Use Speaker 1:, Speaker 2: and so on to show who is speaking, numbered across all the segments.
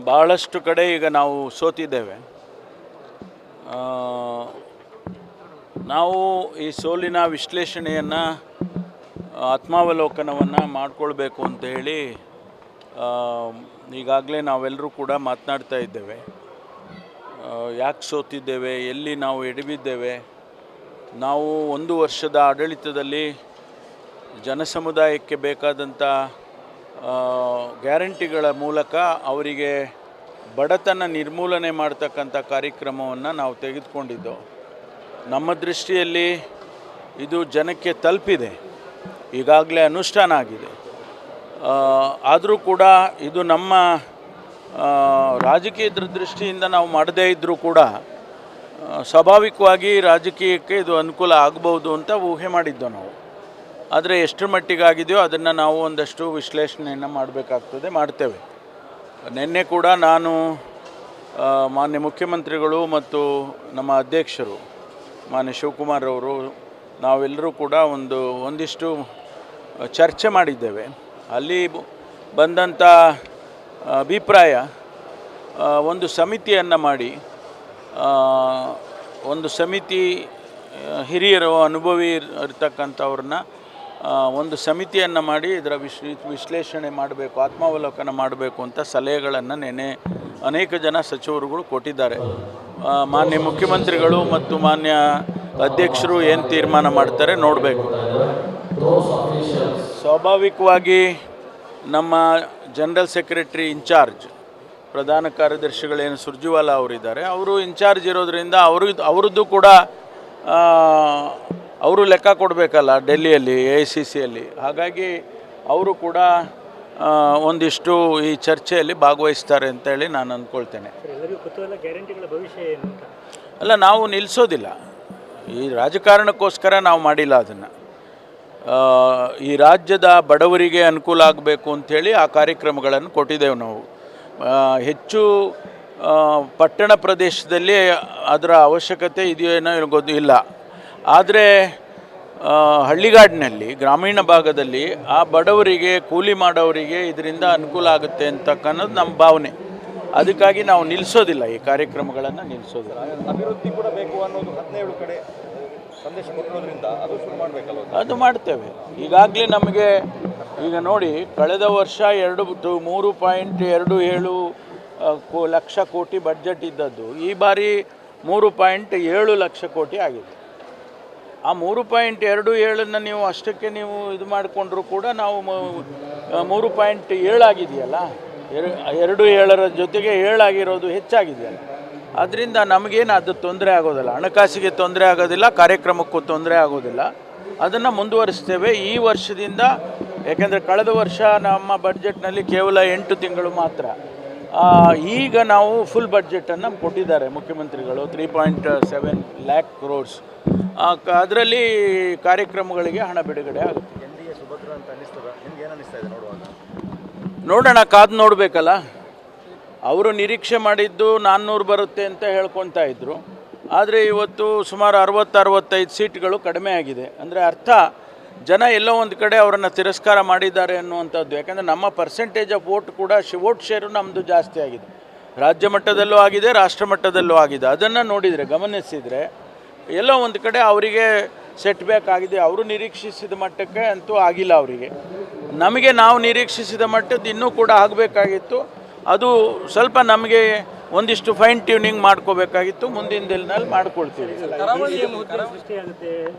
Speaker 1: ಬಹಳಷ್ಟು ಕಡೆ ಈಗ ನಾವು ಸೋತಿದ್ದೇವೆ. ನಾವು ಈ ಸೋಲಿನ ವಿಶ್ಲೇಷಣೆಯನ್ನು ಆತ್ಮಾವಲೋಕನವನ್ನು ಮಾಡಿಕೊಳ್ಬೇಕು ಅಂತ ಹೇಳಿ ಈಗಾಗಲೇ ನಾವೆಲ್ಲರೂ ಕೂಡ ಮಾತನಾಡ್ತಾ ಇದ್ದೇವೆ. ಯಾಕೆ ಸೋತಿದ್ದೇವೆ, ಎಲ್ಲಿ ನಾವು ಎಡವಿದ್ದೇವೆ. ನಾವು 1 ವರ್ಷದ ಆಡಳಿತದಲ್ಲಿ ಜನಸಮುದಾಯಕ್ಕೆ ಬೇಕಾದಂಥ ಗ್ಯಾರಂಟಿಗಳ ಮೂಲಕ ಅವರಿಗೆ ಬಡತನ ನಿರ್ಮೂಲನೆ ಮಾಡ್ತಕ್ಕಂಥ ಕಾರ್ಯಕ್ರಮವನ್ನು ನಾವು ತೆಗೆದುಕೊಂಡಿದ್ದು. ನಮ್ಮ ದೃಷ್ಟಿಯಲ್ಲಿ ಇದು ಜನಕ್ಕೆ ತಲುಪಿದೆ, ಈಗಾಗಲೇ ಅನುಷ್ಠಾನ ಆಗಿದೆ. ಆದರೂ ಕೂಡ ಇದು ನಮ್ಮ ರಾಜಕೀಯದ ದೃಷ್ಟಿಯಿಂದ ನಾವು ಮಾಡದೇ ಇದ್ದರೂ ಕೂಡ ಸ್ವಾಭಾವಿಕವಾಗಿ ರಾಜಕೀಯಕ್ಕೆ ಇದು ಅನುಕೂಲ ಆಗ್ಬೋದು ಅಂತ ಊಹೆ ಮಾಡಿದ್ದೋ ನಾವು. ಆದರೆ ಎಷ್ಟರ ಮಟ್ಟಿಗಾಗಿದೆಯೋ ಅದನ್ನು ನಾವು ಒಂದಷ್ಟು ವಿಶ್ಲೇಷಣೆಯನ್ನು ಮಾಡಬೇಕಾಗ್ತದೆ, ಮಾಡ್ತೇವೆ. ನಿನ್ನೆ ಕೂಡ ನಾನು ಮಾನ್ಯ ಮುಖ್ಯಮಂತ್ರಿಗಳು ಮತ್ತು ನಮ್ಮ ಅಧ್ಯಕ್ಷರು ಮಾನ್ಯ ಶಿವಕುಮಾರ್ ಅವರು ನಾವೆಲ್ಲರೂ ಕೂಡ ಒಂದಿಷ್ಟು ಚರ್ಚೆ ಮಾಡಿದ್ದೇವೆ. ಅಲ್ಲಿ ಬಂದಂಥ ಅಭಿಪ್ರಾಯ, ಒಂದು ಸಮಿತಿಯನ್ನು ಮಾಡಿ, ಒಂದು ಸಮಿತಿ ಹಿರಿಯರು ಅನುಭವಿ ಇರ್ತಕ್ಕಂಥವ್ರನ್ನ ಒಂದು ಸಮಿತಿಯನ್ನು ಮಾಡಿ ಇದರ ವಿಶ್ಲೇಷಣೆ ಮಾಡಬೇಕು, ಆತ್ಮಾವಲೋಕನ ಮಾಡಬೇಕು ಅಂತ ಸಲಹೆಗಳನ್ನು ನೆನ್ನೆ ಅನೇಕ ಜನ ಸಚಿವರುಗಳು ಕೊಟ್ಟಿದ್ದಾರೆ. ಮಾನ್ಯ ಮುಖ್ಯಮಂತ್ರಿಗಳು ಮತ್ತು ಮಾನ್ಯ ಅಧ್ಯಕ್ಷರು ಏನು ತೀರ್ಮಾನ ಮಾಡ್ತಾರೆ ನೋಡಬೇಕು. ಸ್ವಾಭಾವಿಕವಾಗಿ ನಮ್ಮ ಜನರಲ್ ಸೆಕ್ರೆಟರಿ ಇನ್ಚಾರ್ಜ್ ಪ್ರಧಾನ ಕಾರ್ಯದರ್ಶಿಗಳೇನು ಸುರ್ಜಿವಾಲಾ ಅವರಿದ್ದಾರೆ, ಅವರು ಇನ್ಚಾರ್ಜ್ ಇರೋದರಿಂದ ಅವ್ರದ್ದು ಕೂಡ ಅವರು ಲೆಕ್ಕ ಕೊಡಬೇಕಲ್ಲ ಡೆಲ್ಲಿಯಲ್ಲಿ AICCಯಲ್ಲಿ. ಹಾಗಾಗಿ ಅವರು ಕೂಡ ಒಂದಿಷ್ಟು ಈ ಚರ್ಚೆಯಲ್ಲಿ ಭಾಗವಹಿಸ್ತಾರೆ ಅಂತೇಳಿ ನಾನು ಅಂದ್ಕೊಳ್ತೇನೆ. ಅಲ್ಲ, ನಾವು ನಿಲ್ಲಿಸೋದಿಲ್ಲ. ಈ ರಾಜಕಾರಣಕ್ಕೋಸ್ಕರ ನಾವು ಮಾಡಿಲ್ಲ ಅದನ್ನು. ಈ ರಾಜ್ಯದ ಬಡವರಿಗೆ ಅನುಕೂಲ ಆಗಬೇಕು ಅಂಥೇಳಿ ಆ ಕಾರ್ಯಕ್ರಮಗಳನ್ನು ಕೊಟ್ಟಿದ್ದೇವೆ ನಾವು. ಹೆಚ್ಚು ಪಟ್ಟಣ ಪ್ರದೇಶದಲ್ಲಿ ಅದರ ಅವಶ್ಯಕತೆ ಇದೆಯೇನೋ ಗೊತ್ತಿಲ್ಲ. ಆದರೆ ಹಳ್ಳಿಗಾಡಿನಲ್ಲಿ, ಗ್ರಾಮೀಣ ಭಾಗದಲ್ಲಿ ಆ ಬಡವರಿಗೆ, ಕೂಲಿ ಮಾಡೋವರಿಗೆ ಇದರಿಂದ ಅನುಕೂಲ ಆಗುತ್ತೆ ಅಂತಕ್ಕನ್ನೋದು ನಮ್ಮ ಭಾವನೆ. ಅದಕ್ಕಾಗಿ ನಾವು ನಿಲ್ಲಿಸೋದಿಲ್ಲ, ಈ ಕಾರ್ಯಕ್ರಮಗಳನ್ನು ನಿಲ್ಲಿಸೋದಿಲ್ಲ.
Speaker 2: ಅಭಿವೃದ್ಧಿ ಕೂಡ ಬೇಕು ಅನ್ನೋದು 17 ಕಡೆ ಸಂದೇಶ ಕೊಟ್ಟಿರೋದ್ರಿಂದ ಅದು ಶುರು ಮಾಡಬೇಕಲ್ಲ.
Speaker 1: ಅದು ಮಾಡ್ತೇವೆ. ಈಗಾಗಲೇ ನಮಗೆ ಈಗ ನೋಡಿ, ಕಳೆದ ವರ್ಷ 3.27 ಲಕ್ಷ ಕೋಟಿ ಬಡ್ಜೆಟ್ ಇದ್ದದ್ದು ಈ ಬಾರಿ 3.7 ಲಕ್ಷ ಕೋಟಿ ಆಗಿದೆ. ಆ 3.27 ನೀವು ಅಷ್ಟಕ್ಕೆ ನೀವು ಇದು ಮಾಡಿಕೊಂಡ್ರೂ ಕೂಡ ನಾವು 3.7 ಆಗಿದೆಯಲ್ಲ, 2.7 ಜೊತೆಗೆ 7 ಆಗಿರೋದು ಹೆಚ್ಚಾಗಿದೆಯಲ್ಲ. ಅದರಿಂದ ನಮಗೇನು ಅದು ತೊಂದರೆ ಆಗೋದಿಲ್ಲ, ಹಣಕಾಸಿಗೆ ತೊಂದರೆ ಆಗೋದಿಲ್ಲ, ಕಾರ್ಯಕ್ರಮಕ್ಕೂ ತೊಂದರೆ ಆಗೋದಿಲ್ಲ. ಅದನ್ನು ಮುಂದುವರಿಸ್ತೇವೆ ಈ ವರ್ಷದಿಂದ. ಯಾಕೆಂದರೆ ಕಳೆದ ವರ್ಷ ನಮ್ಮ ಬಡ್ಜೆಟ್ನಲ್ಲಿ ಕೇವಲ 8 ತಿಂಗಳು ಮಾತ್ರ. ಈಗ ನಾವು ಫುಲ್ ಬಡ್ಜೆಟನ್ನು ಕೊಟ್ಟಿದ್ದಾರೆ ಮುಖ್ಯಮಂತ್ರಿಗಳು, 3.7 lakh crores. ಅದರಲ್ಲಿ ಕಾರ್ಯಕ್ರಮಗಳಿಗೆ ಹಣ ಬಿಡುಗಡೆ ಆಗುತ್ತೆ.
Speaker 2: NDA ಸುಭದ್ರ ಅಂತ ಅನ್ನಿಸ್ತದ, ನಿಮ್ಗೆ ಏನು ಅನ್ನಿಸ್ತಾ ಇದೆ ನೋಡುವಾಗ?
Speaker 1: ನೋಡೋಣ, ಕಾದು ನೋಡಬೇಕಲ್ಲ. ಅವರು ನಿರೀಕ್ಷೆ ಮಾಡಿದ್ದು 400 ಬರುತ್ತೆ ಅಂತ ಹೇಳ್ಕೊತಾ ಇದ್ದರು. ಆದರೆ ಇವತ್ತು ಸುಮಾರು 60-65 ಸೀಟ್ಗಳು ಕಡಿಮೆ ಆಗಿದೆ. ಅಂದರೆ ಅರ್ಥ, ಜನ ಎಲ್ಲೋ ಒಂದು ಕಡೆ ಅವರನ್ನು ತಿರಸ್ಕಾರ ಮಾಡಿದ್ದಾರೆ ಅನ್ನುವಂಥದ್ದು. ಯಾಕಂದರೆ ನಮ್ಮ ಪರ್ಸೆಂಟೇಜ್ ಆಫ್ ವೋಟ್ ಕೂಡ ವೋಟ್ ಶೇರು ನಮ್ಮದು ಜಾಸ್ತಿ ಆಗಿದೆ, ರಾಜ್ಯ ಮಟ್ಟದಲ್ಲೂ ಆಗಿದೆ, ರಾಷ್ಟ್ರ ಮಟ್ಟದಲ್ಲೂ ಆಗಿದೆ. ಅದನ್ನು ನೋಡಿದರೆ, ಗಮನಿಸಿದರೆ ಎಲ್ಲೋ ಒಂದು ಕಡೆ ಅವರಿಗೆ ಸೆಟ್ ಬ್ಯಾಕ್ ಆಗಿದೆ. ಅವರು ನಿರೀಕ್ಷಿಸಿದ ಮಟ್ಟಕ್ಕೆ ಅಂತೂ ಆಗಿಲ್ಲ ಅವರಿಗೆ. ನಮಗೆ ನಾವು ನಿರೀಕ್ಷಿಸಿದ ಮಟ್ಟದ್ದು ಇನ್ನೂ ಕೂಡ ಆಗಬೇಕಾಗಿತ್ತು. ಅದು ಸ್ವಲ್ಪ ನಮಗೆ ಒಂದಿಷ್ಟು ಫೈನ್ ಟ್ಯೂನಿಂಗ್ ಮಾಡ್ಕೋಬೇಕಾಗಿತ್ತು. ಮುಂದಿನ ದಿನದಲ್ಲಿ ಮಾಡ್ಕೊಳ್ತೀವಿ.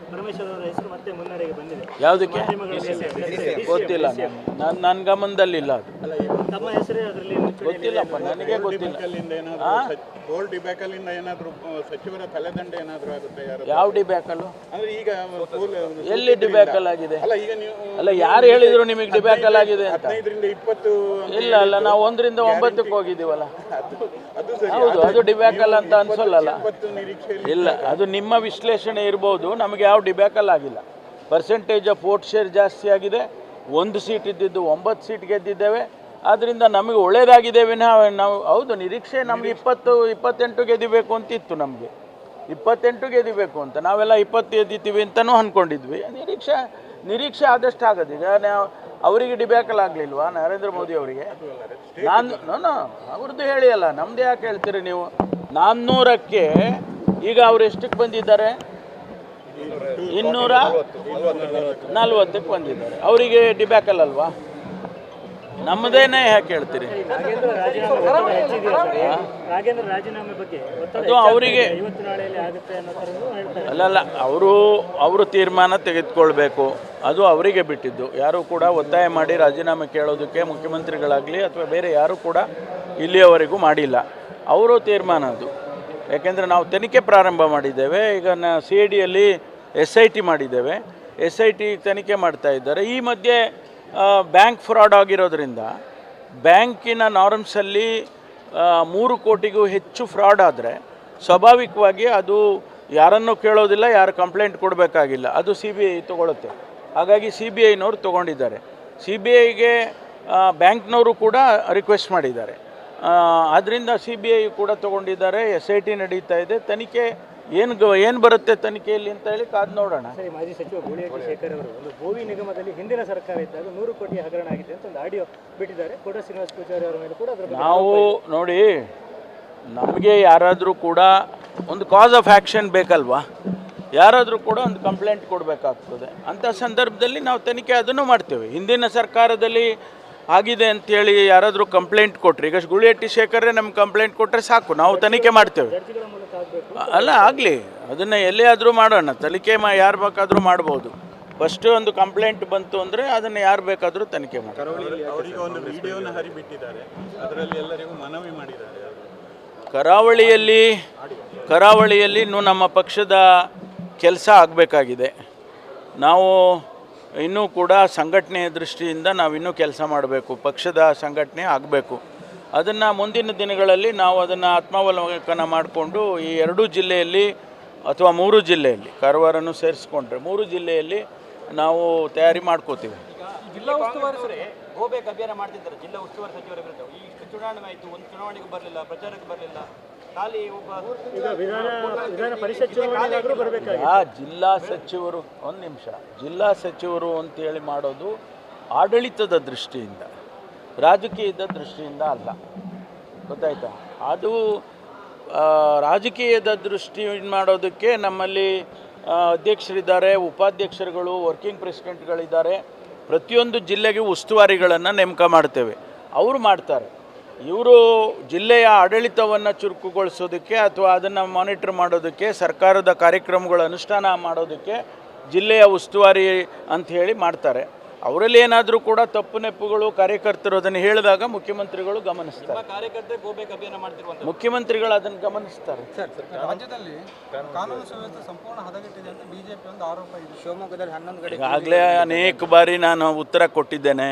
Speaker 1: ಯಾವುದಕ್ಕೆ ಗೊತ್ತಿಲ್ಲ, ನನ್ನ ಗಮನದಲ್ಲಿಲ್ಲ. ಅದು ಗೊತ್ತಿಲ್ಲಪ್ಪ, ನನಗೆ ಗೊತ್ತಿಲ್ಲ. ಯಾವ ಡಿಬ್ಯಾಕಲ್ಲು? ಎಲ್ಲಿ ಡಿಬ್ಯಾಕಲ್ ಆಗಿದೆ? ಅಲ್ಲ, ಯಾರು ಹೇಳಿದ್ರು ನಿಮಗೆ ಡಿಬ್ಯಾಕಲ್ ಆಗಿದೆ ಅಂತ? ಇಲ್ಲ ಅಲ್ಲ, ನಾವು 1ರಿಂದ 9ಕ್ಕೆ ಹೋಗಿದ್ದೀವಲ್ಲ. ಹೌದು, ಅದು ಡಿಬ್ಯಾಕಲ್ ಅಂತ ಅನ್ಸೋಲ್ಲಲ್ಲ. ಇಲ್ಲ, ಅದು ನಿಮ್ಮ ವಿಶ್ಲೇಷಣೆ ಇರ್ಬೋದು. ನಮಗೆ ಯಾವ ಡಿಬ್ಯಾಕಲ್ ಆಗಿಲ್ಲ. ಪರ್ಸೆಂಟೇಜ್ ಆಫ್ ವೋಟ್ ಶೇರ್ ಜಾಸ್ತಿ ಆಗಿದೆ. 1 ಸೀಟ್ ಇದ್ದಿದ್ದು 9 ಸೀಟ್ ಗೆದ್ದಿದ್ದೇವೆ. ಆದ್ದರಿಂದ ನಮಗೆ ಒಳ್ಳೇದಾಗಿದೆ ವಿನಃ ನಾವು, ಹೌದು, ನಿರೀಕ್ಷೆ ನಮಗೆ 20-28 ಗೆದಿಬೇಕು ಅಂತಿತ್ತು. ನಮಗೆ 28 ಗೆದಿಬೇಕು ಅಂತ, ನಾವೆಲ್ಲ 20 ಗೆದ್ದಿದ್ದೀವಿ ಅಂತಲೂ ಅಂದ್ಕೊಂಡಿದ್ವಿ. ನಿರೀಕ್ಷೆ ಆದಷ್ಟು ಆಗೋದು. ಈಗ ನಾವು ಅವರಿಗೆ ಡಿಬ್ಯಾಕಲ್ ಆಗಲಿಲ್ವಾ ನರೇಂದ್ರ ಮೋದಿ ಅವರಿಗೆ? ನಾನು ಅವ್ರದ್ದು ಹೇಳಿ ಅಲ್ಲ, ನಮ್ದು ಯಾಕೆ ಹೇಳ್ತೀರಿ ನೀವು? 400ಕ್ಕೆ ಈಗ ಅವ್ರು ಎಷ್ಟಕ್ಕೆ ಬಂದಿದ್ದಾರೆ? 240ಕ್ಕೆ ಬಂದಿದ್ದಾರೆ. ಅವರಿಗೆ ಡಿಬ್ಯಾಕಲ್ ಅಲ್ವಾ? ನಮ್ಮದೇನೆ ಯಾಕೆ ಹೇಳ್ತೀರಿ? ಅದು ಅವರಿಗೆ ಅಲ್ಲಲ್ಲ, ಅವರು ತೀರ್ಮಾನ ತೆಗೆದುಕೊಳ್ಬೇಕು, ಅದು ಅವರಿಗೆ ಬಿಟ್ಟಿದ್ದು. ಯಾರು ಕೂಡ ಒತ್ತಾಯ ಮಾಡಿ ರಾಜೀನಾಮೆ ಕೇಳೋದಕ್ಕೆ ಮುಖ್ಯಮಂತ್ರಿಗಳಾಗಲಿ ಅಥವಾ ಬೇರೆ ಯಾರೂ ಕೂಡ ಇಲ್ಲಿಯವರೆಗೂ ಮಾಡಿಲ್ಲ. ಅವರು ತೀರ್ಮಾನ ಅದು. ಯಾಕೆಂದರೆ ನಾವು ತನಿಖೆ ಪ್ರಾರಂಭ ಮಾಡಿದ್ದೇವೆ. ಈಗ CIDಯಲ್ಲಿ SIT ಮಾಡಿದ್ದೇವೆ. SIT ತನಿಖೆ ಮಾಡ್ತಾ ಇದ್ದಾರೆ. ಈ ಮಧ್ಯೆ ಬ್ಯಾಂಕ್ ಫ್ರಾಡ್ ಆಗಿರೋದ್ರಿಂದ ಬ್ಯಾಂಕಿನ ನಾರ್ಮ್ಸಲ್ಲಿ 3 ಕೋಟಿಗೂ ಹೆಚ್ಚು ಫ್ರಾಡ್ ಆದರೆ ಸ್ವಾಭಾವಿಕವಾಗಿ ಅದು ಯಾರನ್ನೂ ಕೇಳೋದಿಲ್ಲ, ಯಾರು ಕಂಪ್ಲೇಂಟ್ ಕೊಡಬೇಕಾಗಿಲ್ಲ, ಅದು CBI ತೊಗೊಳುತ್ತೆ. ಹಾಗಾಗಿ CBIನವರು ತೊಗೊಂಡಿದ್ದಾರೆ. CBIಗೆ ಬ್ಯಾಂಕ್ನವರು ಕೂಡ ರಿಕ್ವೆಸ್ಟ್ ಮಾಡಿದ್ದಾರೆ. ಆದ್ದರಿಂದ CBI ಕೂಡ ತೊಗೊಂಡಿದ್ದಾರೆ. SIT ನಡೀತಾ ಇದೆ. ತನಿಖೆ ಏನು ಬರುತ್ತೆ ತನಿಖೆಯಲ್ಲಿ ಅಂತ ಹೇಳಿ ಕಾದು ನೋಡೋಣ.
Speaker 3: ಸರಿ, ಮಾಜಿ ಸಚಿವ ಗೂಳಿಹಟ್ಟಿ ಶೇಖರ್ ಅವರು ಒಂದು ಭೋವಿ ನಿಗಮದಲ್ಲಿ ಹಿಂದಿನ ಸರ್ಕಾರ ಇದ್ದಾಗ 100 ಕೋಟಿ ಹಗರಣ ಆಗಿದೆ ಅಂತ ಒಂದು ಆಡಿಯೋ ಬಿಟ್ಟಿದ್ದಾರೆ. ಕೋಟ ಶ್ರೀನಿವಾಸ ಪೂಜಾರಿ ಅವರ ಮೇಲೆ ಕೂಡ ಅದರ ಬಗ್ಗೆ
Speaker 1: ನಾವು ನೋಡಿ, ನಮಗೆ ಯಾರಾದರೂ ಕೂಡ ಒಂದು ಕಾಸ್ ಆಫ್ ಆ್ಯಕ್ಷನ್ ಬೇಕಲ್ವಾ? ಯಾರಾದರೂ ಕೂಡ ಒಂದು ಕಂಪ್ಲೇಂಟ್ ಕೊಡಬೇಕಾಗ್ತದೆ. ಅಂಥ ಸಂದರ್ಭದಲ್ಲಿ ನಾವು ತನಿಖೆ ಅದನ್ನು ಮಾಡ್ತೇವೆ. ಹಿಂದಿನ ಸರ್ಕಾರದಲ್ಲಿ ಆಗಿದೆ ಅಂಥೇಳಿ ಯಾರಾದರೂ ಕಂಪ್ಲೇಂಟ್ ಕೊಟ್ಟರೆ, ಈಗ ಗೂಳಿಹಟ್ಟಿ ಶೇಖರೇ ನಮ್ಗೆ ಕಂಪ್ಲೇಂಟ್ ಕೊಟ್ಟರೆ ಸಾಕು, ನಾವು ತನಿಖೆ ಮಾಡ್ತೇವೆ. ಅಲ್ಲ, ಆಗಲಿ, ಅದನ್ನು ಎಲ್ಲೇ ಆದರೂ ಮಾಡೋಣ. ತನಿಖೆ ಯಾರು ಬೇಕಾದರೂ ಮಾಡ್ಬೋದು. ಫಸ್ಟು ಒಂದು ಕಂಪ್ಲೇಂಟ್ ಬಂತು ಅಂದರೆ ಅದನ್ನು ಯಾರು ಬೇಕಾದರೂ ತನಿಖೆ ಮಾಡ್ತಾರೆ.
Speaker 4: ಅವರಿಗೆ ಒಂದು ವಿಡಿಯೋನ ಹರಿಬಿಟ್ಟಿದ್ದಾರೆ, ಅದರಲ್ಲಿ ಎಲ್ಲರಿಗೂ ಮನವಿ ಮಾಡಿದ್ದಾರೆ.
Speaker 1: ಕರಾವಳಿಯಲ್ಲಿ ಇನ್ನೂ ನಮ್ಮ ಪಕ್ಷದ ಕೆಲಸ ಆಗಬೇಕಾಗಿದೆ. ನಾವು ಇನ್ನೂ ಕೂಡ ಸಂಘಟನೆಯ ದೃಷ್ಟಿಯಿಂದ ನಾವಿನ್ನೂ ಕೆಲಸ ಮಾಡಬೇಕು. ಪಕ್ಷದ ಸಂಘಟನೆ ಆಗಬೇಕು. ಅದನ್ನು ಮುಂದಿನ ದಿನಗಳಲ್ಲಿ ನಾವು ಅದನ್ನು ಆತ್ಮಾವಲೋಕನ ಮಾಡಿಕೊಂಡು ಈ 2 ಜಿಲ್ಲೆಯಲ್ಲಿ ಅಥವಾ 3 ಜಿಲ್ಲೆಯಲ್ಲಿ, ಕಾರವಾರನ್ನು ಸೇರಿಸ್ಕೊಂಡ್ರೆ 3 ಜಿಲ್ಲೆಯಲ್ಲಿ ನಾವು ತಯಾರಿ ಮಾಡ್ಕೋತೀವಿ.
Speaker 2: ಜಿಲ್ಲಾ ಉಸ್ತುವಾರಿ ಗೋಬ್ಯಾಕ್ ಅಭಿಯಾನ ಮಾಡ್ತಿದ್ದಾರೆ ಜಿಲ್ಲಾ ಉಸ್ತುವಾರಿ ಸಚಿವರ ವಿರುದ್ಧ. ಈ ಚುನಾವಣೆ ಆಯಿತು, ಒಂದು ಚುನಾವಣೆಗೂ ಬರಲಿಲ್ಲ, ಪ್ರಚಾರಕ್ಕೆ ಬರಲಿಲ್ಲ. ಖಾಲಿ
Speaker 3: ವಿಧಾನ ಪರಿಷತ್ ಚುನಾವಣೆಗಾದರೂ ಬರಬೇಕಾಗಿ
Speaker 1: ಜಿಲ್ಲಾ ಸಚಿವರು, ಒಂದು ನಿಮಿಷ, ಜಿಲ್ಲಾ ಸಚಿವರು ಅಂತೇಳಿ ಮಾಡೋದು ಆಡಳಿತದ ದೃಷ್ಟಿಯಿಂದ, ರಾಜಕೀಯದ ದೃಷ್ಟಿಯಿಂದ ಅಲ್ಲ, ಗೊತ್ತಾಯ್ತಾ? ಅದು ರಾಜಕೀಯದ ದೃಷ್ಟಿ ಮಾಡೋದಕ್ಕೆ ನಮ್ಮಲ್ಲಿ ಅಧ್ಯಕ್ಷರಿದ್ದಾರೆ, ಉಪಾಧ್ಯಕ್ಷರುಗಳು, ವರ್ಕಿಂಗ್ ಪ್ರೆಸಿಡೆಂಟ್ಗಳಿದ್ದಾರೆ. ಪ್ರತಿಯೊಂದು ಜಿಲ್ಲೆಗೆ ಉಸ್ತುವಾರಿಗಳನ್ನು ನೇಮಕ ಮಾಡ್ತೇವೆ, ಅವರು ಮಾಡ್ತಾರೆ. ಇವರು ಜಿಲ್ಲೆಯ ಆಡಳಿತವನ್ನು ಚುರುಕುಗೊಳಿಸೋದಕ್ಕೆ ಅಥವಾ ಅದನ್ನು ಮಾನಿಟರ್ ಮಾಡೋದಕ್ಕೆ, ಸರ್ಕಾರದ ಕಾರ್ಯಕ್ರಮಗಳ ಅನುಷ್ಠಾನ ಮಾಡೋದಕ್ಕೆ ಜಿಲ್ಲೆಯ ಉಸ್ತುವಾರಿ ಅಂತ ಹೇಳಿ ಮಾಡ್ತಾರೆ. ಅವರಲ್ಲಿ ಏನಾದರೂ ಕೂಡ ತಪ್ಪು ನೆಪ್ಪುಗಳು ಕಾರ್ಯಕರ್ತರು ಅದನ್ನು ಹೇಳಿದಾಗ ಮುಖ್ಯಮಂತ್ರಿಗಳು ಗಮನಿಸ್ತಾರೆ. ಮುಖ್ಯಮಂತ್ರಿಗಳು ಅದನ್ನು ಗಮನಿಸ್ತಾರೆ.
Speaker 4: ರಾಜ್ಯದಲ್ಲಿ ಕಾನೂನು ಸುವ್ಯವಸ್ಥೆ ಸಂಪೂರ್ಣ ಹದಗೆಟ್ಟಿದೆ ಅಂತ ಬಿಜೆಪಿ ಒಂದು ಆರೋಪ ಇದೆ. ಶಿವಮೊಗ್ಗದಲ್ಲಿ 11 ಕಡೆ
Speaker 1: ಈಗಾಗಲೇ ಅನೇಕ ಬಾರಿ ನಾನು ಉತ್ತರ ಕೊಟ್ಟಿದ್ದೇನೆ.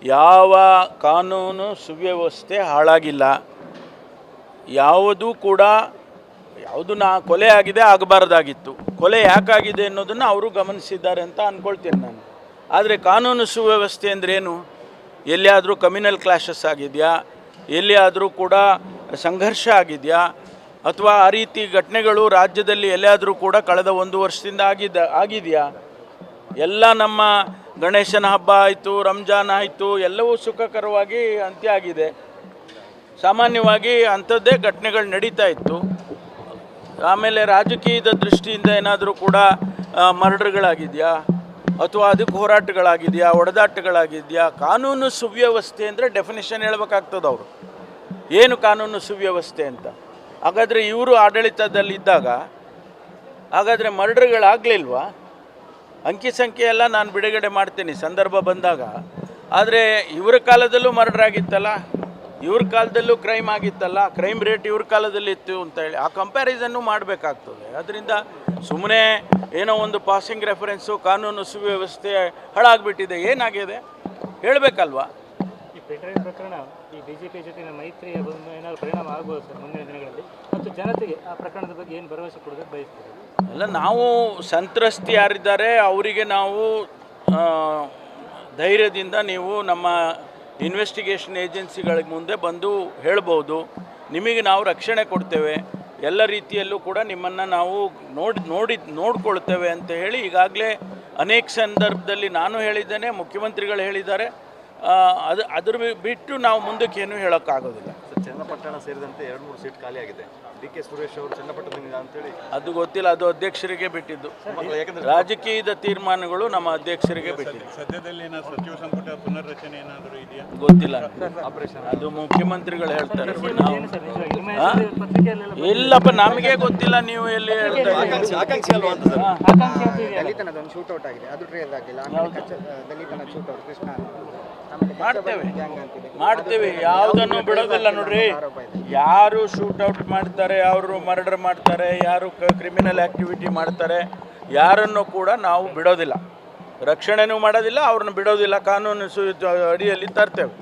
Speaker 1: ಯಾವ ಕಾನೂನು ಸುವ್ಯವಸ್ಥೆ ಹಾಳಾಗಿಲ್ಲ. ಯಾವುದು ಕೊಲೆ ಆಗಿದೆ, ಆಗಬಾರ್ದಾಗಿತ್ತು. ಕೊಲೆ ಯಾಕಾಗಿದೆ ಅನ್ನೋದನ್ನು ಅವರು ಗಮನಿಸಿದ್ದಾರೆ ಅಂತ ಅಂದ್ಕೊಳ್ತೀನಿ ನಾನು. ಆದರೆ ಕಾನೂನು ಸುವ್ಯವಸ್ಥೆ ಅಂದ್ರೇನು? ಎಲ್ಲಿಯಾದರೂ ಕಮ್ಯುನಲ್ ಕ್ಲಾಶಸ್ ಆಗಿದೆಯಾ? ಎಲ್ಲಿಯಾದರೂ ಕೂಡ ಸಂಘರ್ಷ ಆಗಿದೆಯಾ? ಅಥವಾ ಆ ರೀತಿ ಘಟನೆಗಳು ರಾಜ್ಯದಲ್ಲಿ ಎಲ್ಲಿಯಾದರೂ ಕೂಡ ಕಳೆದ 1 ವರ್ಷದಿಂದ ಆಗಿದೆಯಾ? ಎಲ್ಲ ನಮ್ಮ ಗಣೇಶನ ಹಬ್ಬ ಆಯಿತು, ರಂಜಾನ್ ಆಯಿತು, ಎಲ್ಲವೂ ಸುಖಕರವಾಗಿ ಅಂತ್ಯ ಆಗಿದೆ. ಸಾಮಾನ್ಯವಾಗಿ ಅಂಥದ್ದೇ ಘಟನೆಗಳು ನಡೀತಾ ಇತ್ತು. ಆಮೇಲೆ ರಾಜಕೀಯದ ದೃಷ್ಟಿಯಿಂದ ಏನಾದರೂ ಕೂಡ ಮರ್ಡರ್ಗಳಾಗಿದೆಯಾ ಅಥವಾ ಅದಕ್ಕೆ ಹೋರಾಟಗಳಾಗಿದೆಯಾ, ಹೊಡೆದಾಟಗಳಾಗಿದೆಯಾ? ಕಾನೂನು ಸುವ್ಯವಸ್ಥೆ ಅಂದರೆ ಡೆಫಿನೇಷನ್ ಹೇಳ್ಬೇಕಾಗ್ತದೆ ಅವರು, ಏನು ಕಾನೂನು ಸುವ್ಯವಸ್ಥೆ ಅಂತ. ಹಾಗಾದರೆ ಇವರು ಆಡಳಿತದಲ್ಲಿದ್ದಾಗ ಹಾಗಾದರೆ ಮರ್ಡರ್ಗಳಾಗಲಿಲ್ವಾ? ಅಂಕಿ ಸಂಖ್ಯೆ ಎಲ್ಲ ನಾನು ಬಿಡುಗಡೆ ಮಾಡ್ತೀನಿ ಸಂದರ್ಭ ಬಂದಾಗ. ಆದರೆ ಇವರ ಕಾಲದಲ್ಲೂ ಮರ್ಡರ್ ಆಗಿತ್ತಲ್ಲ, ಇವ್ರ ಕಾಲದಲ್ಲೂ ಕ್ರೈಮ್ ಆಗಿತ್ತಲ್ಲ, ಕ್ರೈಮ್ ರೇಟ್ ಇವ್ರ ಕಾಲದಲ್ಲಿ ಇತ್ತು ಅಂತೇಳಿ ಆ ಕಂಪ್ಯಾರಿಸನ್ನು ಮಾಡಬೇಕಾಗ್ತದೆ. ಅದರಿಂದ ಸುಮ್ಮನೆ ಏನೋ ಒಂದು ಪಾಸಿಂಗ್ ರೆಫರೆನ್ಸು ಕಾನೂನು ಸುವ್ಯವಸ್ಥೆ ಹಾಳಾಗ್ಬಿಟ್ಟಿದೆ, ಏನಾಗಿದೆ ಹೇಳಬೇಕಲ್ವಾ?
Speaker 3: ಈ ಪೆಟ್ರೋಲ್ ಪ್ರಕರಣ ಈ ಬಿಜೆಪಿ ಜೊತೆಗಿನ ಮೈತ್ರಿಯ ಏನಾದರೂ ಪರಿಣಾಮ ಆಗ್ಬೋದು ಸರ್ ಮುಂದಿನ ದಿನಗಳಲ್ಲಿ? ಮತ್ತು ಜನತೆಗೆ ಆ ಪ್ರಕರಣದ ಬಗ್ಗೆ ಏನು ಭರವಸೆ ಕೊಡೋದಕ್ಕೆ ಬಯಸ್ತೀವಿ?
Speaker 1: ಅಲ್ಲ, ನಾವು ಸಂತ್ರಸ್ತಿ ಯಾರಿದ್ದಾರೆ ಅವರಿಗೆ ನಾವು ಧೈರ್ಯದಿಂದ ನೀವು ನಮ್ಮ ಇನ್ವೆಸ್ಟಿಗೇಷನ್ ಏಜೆನ್ಸಿಗಳಿಗೆ ಮುಂದೆ ಬಂದು ಹೇಳ್ಬೋದು. ನಿಮಗೆ ನಾವು ರಕ್ಷಣೆ ಕೊಡ್ತೇವೆ, ಎಲ್ಲ ರೀತಿಯಲ್ಲೂ ಕೂಡ ನಿಮ್ಮನ್ನು ನಾವು ನೋಡ್ಕೊಳ್ತೇವೆ ಅಂತ ಹೇಳಿ ಈಗಾಗಲೇ ಅನೇಕ ಸಂದರ್ಭದಲ್ಲಿ ನಾನು ಹೇಳಿದ್ದೇನೆ, ಮುಖ್ಯಮಂತ್ರಿಗಳು ಹೇಳಿದ್ದಾರೆ. ಅದ್ರ ಬಿಟ್ಟು ನಾವು ಮುಂದಕ್ಕೆ ಏನೂ ಹೇಳೋಕ್ಕಾಗೋದಿಲ್ಲ.
Speaker 5: ಚನ್ನಪಟ್ಟಣ ಸೇರಿದಂತೆ 2-3 ಸೀಟ್ ಖಾಲಿಯಾಗಿದೆ. ಡಿ ಕೆ ಸುರೇಶ್ ಅವರು ಚನ್ನಪಟ್ಟಣದಿಂದ ಅಂತೇಳಿ
Speaker 1: ಅದು ಗೊತ್ತಿಲ್ಲ, ಅದು ಅಧ್ಯಕ್ಷರಿಗೆ ಬಿಟ್ಟಿದ್ದು. ರಾಜಕೀಯದ ತೀರ್ಮಾನಗಳು ನಮ್ಮ ಅಧ್ಯಕ್ಷರಿಗೆ ಬಿಟ್ಟಿದ್ದು.
Speaker 6: ಸದ್ಯದಲ್ಲಿ ಸಚಿವ ಸಂಪುಟ ಪುನರ್ರಚನೆ ಏನಾದರೂ ಇದೆಯಾ
Speaker 1: ಗೊತ್ತಿಲ್ಲ, ಅದು ಮುಖ್ಯಮಂತ್ರಿಗಳು ಹೇಳ್ತಾರೆ. ನಾವು ಇಲ್ಲಪ್ಪ, ನಮಗೆ ಗೊತ್ತಿಲ್ಲ, ನೀವು ಎಲ್ಲಿ ಹೇಳ್ತಾ
Speaker 5: ಆಕಾಂಕ್ಷಿ ಅಲ್ವಾ ಅಂತ ಸರ್?
Speaker 4: ದಲಿತನದ ಒಂದು ಶೂಟೌಟ್ ಆಗಿದೆ, ಅದು ಟ್ರೇಲ್ ಆಗಿಲ್ಲ. ದಲಿತನ ಶೂಟೌಟ್ ಕೃಷ್ಣ
Speaker 1: ಮಾಡ್ತೇವೆ, ಯಾವುದನ್ನು ಬಿಡೋದಿಲ್ಲ ನೋಡ್ರಿ. ಯಾರು ಶೂಟೌಟ್ ಮಾಡ್ತಾರೆ, ಅವರು ಮರ್ಡರ್ ಮಾಡ್ತಾರೆ, ಯಾರು ಕ್ರಿಮಿನಲ್ ಆ್ಯಕ್ಟಿವಿಟಿ ಮಾಡ್ತಾರೆ, ಯಾರನ್ನು ಕೂಡ ನಾವು ಬಿಡೋದಿಲ್ಲ, ರಕ್ಷಣೆನೂ ಮಾಡೋದಿಲ್ಲ, ಅವ್ರನ್ನ ಬಿಡೋದಿಲ್ಲ, ಕಾನೂನು ಅಡಿಯಲ್ಲಿ ತರ್ತೇವೆ.